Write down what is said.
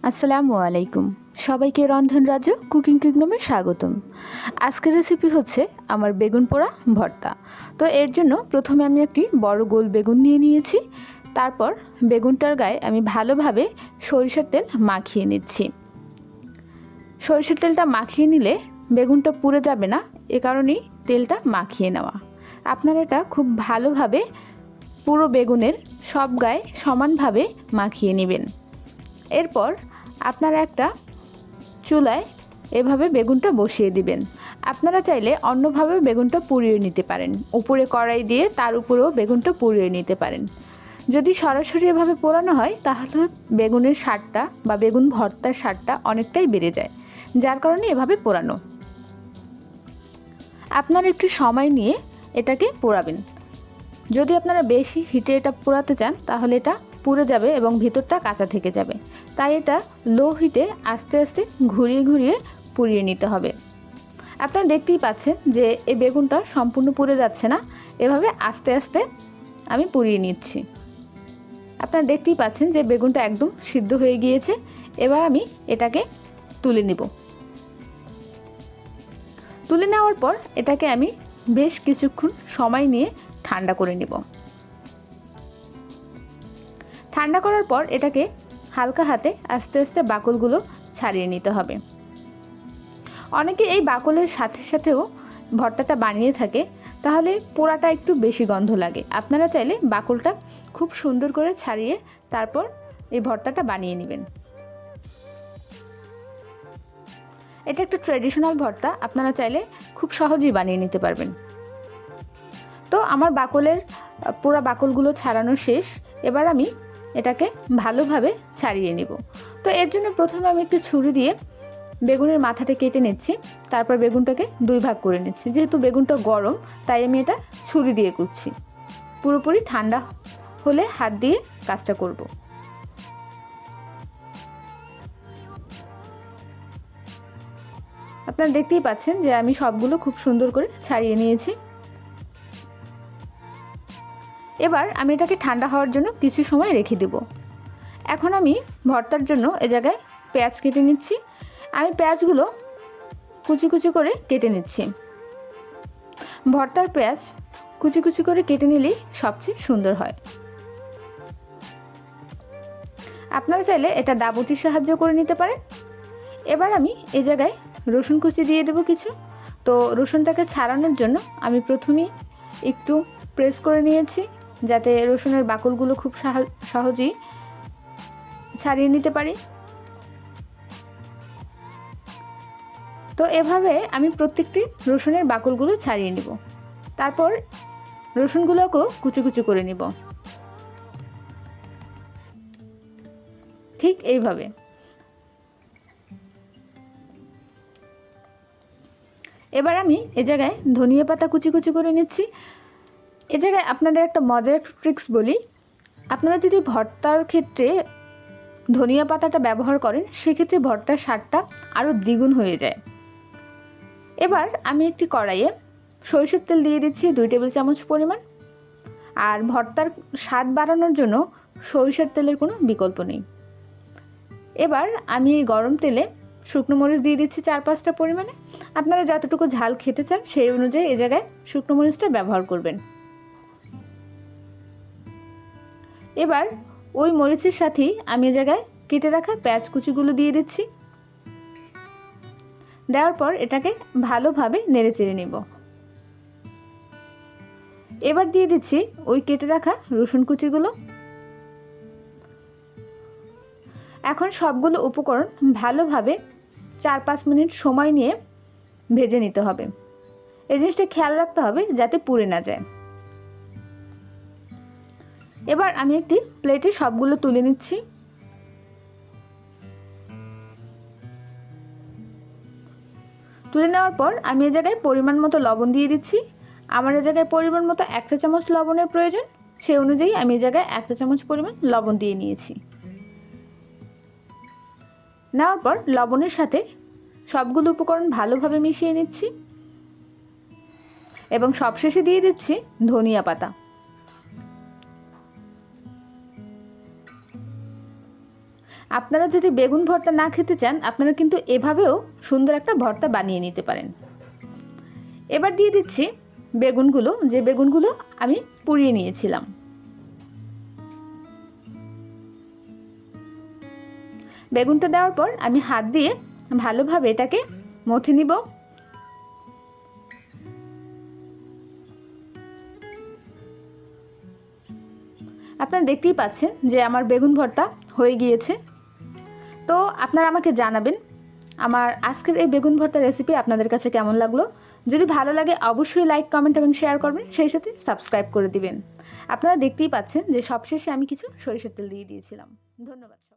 আসসালামু আলাইকুম। সবাইকে রন্ধন রাজ্য কুকিং কিংডমে স্বাগতম। আজকের রেসিপি হচ্ছে আমার বেগুন পোড়া ভর্তা। তো এর জন্য প্রথমে আমি একটি বড় গোল বেগুন নিয়ে নিয়েছি। তারপর বেগুনটার গায়ে আমি ভালোভাবে সরিষার তেল মাখিয়ে নিচ্ছি। সরিষার তেলটা মাখিয়ে নিলে বেগুনটা পুড়ে যাবে না, এ কারণেই তেলটা মাখিয়ে নেওয়া। আপনারা এটা খুব ভালোভাবে পুরো বেগুনের সব গায়ে সমানভাবে মাখিয়ে নেবেন। এরপর আপনারা একটা চুলায় এভাবে বেগুনটা বসিয়ে দিবেন। আপনারা চাইলে অন্যভাবে বেগুনটা পুড়িয়ে নিতে পারেন, উপরে কড়াই দিয়ে তার উপরেও বেগুনটা পুড়িয়ে নিতে পারেন। যদি সরাসরি এভাবে পোড়ানো হয় তাহলে বেগুনের স্বাদটা বা বেগুন ভর্তার স্বাদটা অনেকটাই বেড়ে যায়, যার কারণে এভাবে পোড়ানো। আপনারা একটু সময় নিয়ে এটাকে পোড়াবেন। যদি আপনারা বেশি হিটে এটা পোড়াতে চান তাহলে এটা পুড়ে যাবে এবং ভিতরটা কাঁচা থেকে যাবে, তাই এটা লো হিটে আস্তে আস্তে ঘুরিয়ে ঘুরিয়ে পুড়িয়ে নিতে হবে। আপনারা দেখতেই পাচ্ছেন যে এই বেগুনটা সম্পূর্ণ পুড়ে যাচ্ছে না, এভাবে আস্তে আস্তে আমি পুড়িয়ে নিচ্ছি। আপনারা দেখতেই পাচ্ছেন যে বেগুনটা একদম সিদ্ধ হয়ে গিয়েছে। এবার আমি এটাকে তুলে নেব। তুলে নেওয়ার পর এটাকে আমি বেশ কিছুক্ষণ সময় নিয়ে ঠান্ডা করে নেব। ঠান্ডা করার পর এটাকে হালকা হাতে আস্তে আস্তে বাকলগুলো ছাড়িয়ে নিতে হবে। অনেকে এই বাকলের সাথে সাথেও ভর্তাটা বানিয়ে থাকে, তাহলে পোড়াটা একটু বেশি গন্ধ লাগে। আপনারা চাইলে বাকলটা খুব সুন্দর করে ছাড়িয়ে তারপর এই ভর্তাটা বানিয়ে নেবেন। এটা একটা ট্র্যাডিশনাল ভর্তা, আপনারা চাইলে খুব সহজেই বানিয়ে নিতে পারবেন। তো আমার পোড়া বাকলগুলো ছাড়ানো শেষ। এবার আমি এটাকে ভালোভাবে ছাড়িয়ে নেব। তো এর জন্য প্রথমে আমি একটু ছুরি দিয়ে বেগুনের মাথাটা কেটে নিচ্ছি। তারপর বেগুনটাকে দুই ভাগ করে নিচ্ছি। যেহেতু বেগুনটা গরম তাই আমি এটা ছুরি দিয়ে কুচ্ছি। পুরোপুরি ঠান্ডা হলে হাত দিয়ে কাজটা করব। আপনারা দেখতেই পাচ্ছেন যে আমি সবগুলো খুব সুন্দর করে ছাড়িয়ে নিয়েছি। এবার আমি এটাকে ঠান্ডা হওয়ার জন্য কিছু সময় রেখে দেব। এখন আমি ভর্তার জন্য এ জায়গায় পেঁয়াজ কেটে নিচ্ছি। আমি পেঁয়াজগুলো কুচি কুচি করে কেটে নিচ্ছি। ভর্তার পেঁয়াজ কুচি কুচি করে কেটে নিলেই সবচেয়ে সুন্দর হয়। আপনারা চাইলে এটা দাবুটির সাহায্য করে নিতে পারেন। এবার আমি এই জায়গায় রসুন কুচি দিয়ে দেব কিছু। তো রসুনটাকে ছাড়ানোর জন্য আমি প্রথমেই একটু প্রেস করে নিয়েছি, যাতে রসুনের বাকলগুলো খুব সহজেই ছাড়িয়ে নিতে পারি। তো এভাবে আমি প্রত্যেকটি রসুনের বাকলগুলো ছাড়িয়ে নিব। তারপর রসুনগুলোকেও কুচি কুচি করে নিব, ঠিক এইভাবে। এবার আমি এ জায়গায় ধনিয়া পাতা কুচি কুচি করে নিচ্ছি। এ জায়গায় আপনাদের একটা মজার ট্রিক্স বলি। আপনারা যদি ভর্তার ক্ষেত্রে ধনিয়া পাতাটা ব্যবহার করেন সেক্ষেত্রে ভর্তার স্বাদটা আরও দ্বিগুণ হয়ে যায়। এবার আমি একটি কড়াইয়ে সরিষার তেল দিয়ে দিচ্ছি 2 টেবিল চামচ পরিমাণ। আর ভর্তার স্বাদ বাড়ানোর জন্য সরিষার তেলের কোনো বিকল্প নেই। এবার আমি এই গরম তেলে শুকনো মরিচ দিয়ে দিচ্ছি 4-5টা পরিমাণে। আপনারা যতটুকু ঝাল খেতে চান সেই অনুযায়ী এই জায়গায় শুকনো মরিচটা ব্যবহার করবেন। এবার ওই মরিচের সাথেই আমি এই জায়গায় কেটে রাখা পেঁয়াজ কুচিগুলো দিয়ে দিচ্ছি। দেওয়ার পর এটাকে ভালোভাবে নেড়ে চেড়ে নেব। এবার দিয়ে দিচ্ছি ওই কেটে রাখা রসুন কুচিগুলো। এখন সবগুলো উপকরণ ভালোভাবে 4-5 মিনিট সময় নিয়ে ভেজে নিতে হবে। এই জিনিসটা খেয়াল রাখতে হবে যাতে পুড়ে না যায়। এবার আমি একটি প্লেটে সবগুলো তুলে নিচ্ছি। তুলে নেওয়ার পর আমি এই জায়গায় পরিমাণ মতো লবণ দিয়ে দিচ্ছি। আমার এই জায়গায় পরিমাণ মতো 1 চা চামচ লবণের প্রয়োজন, সেই অনুযায়ী আমি এই জায়গায় 1 চা চামচ পরিমাণ লবণ দিয়ে নিয়েছি। নেওয়ার পর লবণের সাথে সবগুলো উপকরণ ভালোভাবে মিশিয়ে নিচ্ছি এবং সবশেষে দিয়ে দিচ্ছি ধনিয়া পাতা। আপনারা যদি বেগুন ভর্তা না খেতে চান, আপনারা কিন্তু এভাবেও সুন্দর একটা ভর্তা বানিয়ে নিতে পারেন। এবার দিয়ে দিচ্ছি বেগুনগুলো, যে বেগুনগুলো আমি পুড়িয়ে নিয়েছিলাম। বেগুনটা দেওয়ার পর আমি হাত দিয়ে ভালোভাবে এটাকে মথে নিব। আপনারা দেখতেই পাচ্ছেন যে আমার বেগুন ভর্তা হয়ে গিয়েছে। তো আপনারা আমাকে জানাবেন আমার আজকের এই বেগুন ভর্তা রেসিপি আপনাদের কাছে কেমন লাগলো। যদি ভালো লাগে অবশ্যই লাইক, কমেন্ট এবং শেয়ার করবেন, সেই সাথে সাবস্ক্রাইব করে দিবেন। আপনারা দেখতেই পাচ্ছেন যে সবশেষে আমি কিছু সরিষার তেল দিয়ে দিয়েছিলাম। ধন্যবাদ।